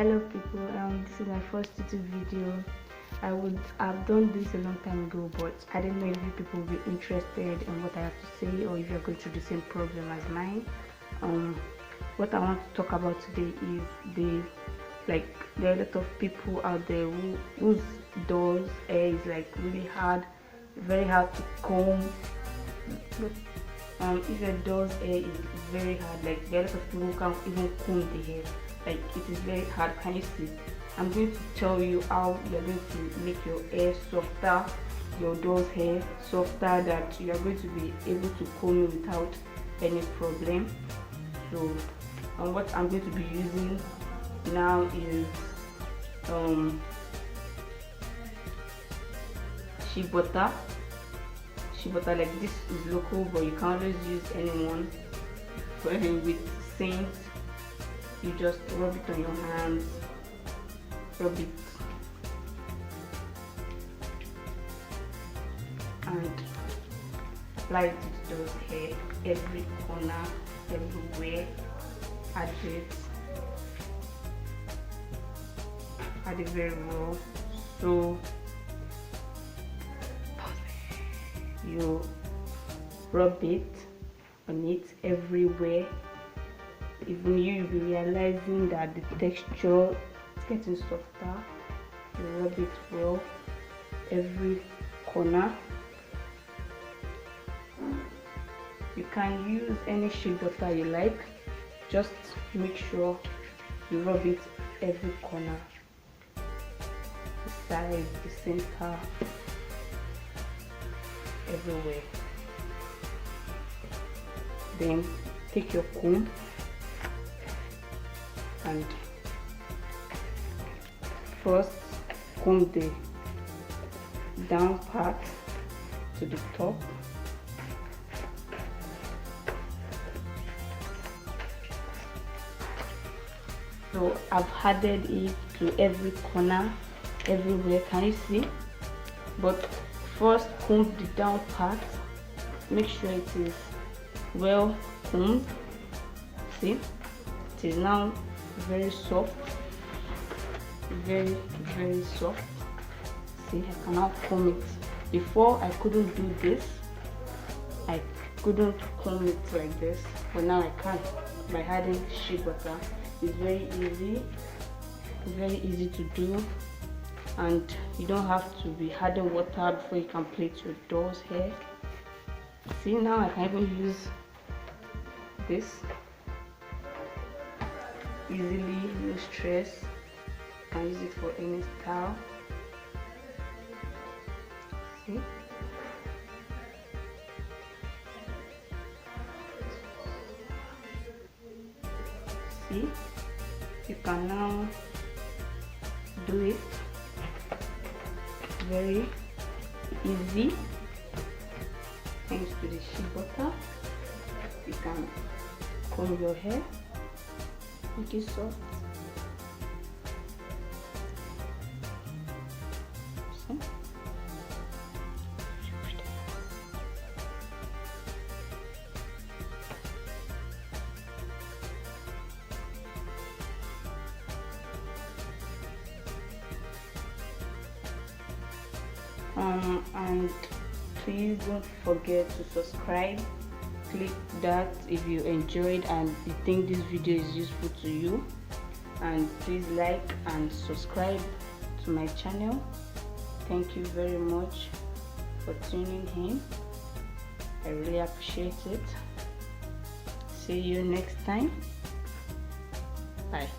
Hello people, this is my first YouTube video. I've done this a long time ago, but I don't know if you people will be interested in what I have to say, or if you're going through the same problem as mine. What I want to talk about today is there are a lot of people out there whose doors hair is like really hard, very hard to comb. If your door's hair is very hard, like there are a lot of people who can't even comb the hair, like it is very hard. Can you see? I'm going to tell you how you're going to make your hair softer, your door's hair softer, that you are going to be able to comb it without any problem. So what I'm going to be using now is shea butter. Like this is local, but you can always use anyone. With scent, you just rub it on your hands, rub it, and apply it to those hair, every corner, everywhere. Add it very well. So you rub it on it everywhere. Even you'll be realizing that the texture is getting softer. You rub it well, every corner. You can use any shea butter you like, just make sure you rub it every corner, the side, the center, everywhere. Then take your comb and first comb the down part to the top. So I've added it to every corner, everywhere. Can you see? But first comb the down part, make sure it is well combed. See, it is now very soft, very soft. See, I can now comb it. Before I couldn't do this, I couldn't comb it like this, but now I can by adding shea butter. It's very easy to do, and you don't have to be adding water before you can plait your doll's hair. See, now I can even use this easily, no stress. I can use it for any style. See? See? You can now do it very easy thanks to the shea butter. You can comb your hair, make it soft. See? And please don't forget to subscribe. Click that if you enjoyed and you think this video is useful to you, and please like and subscribe to my channel. Thank you very much for tuning in. I really appreciate it. See you next time. Bye.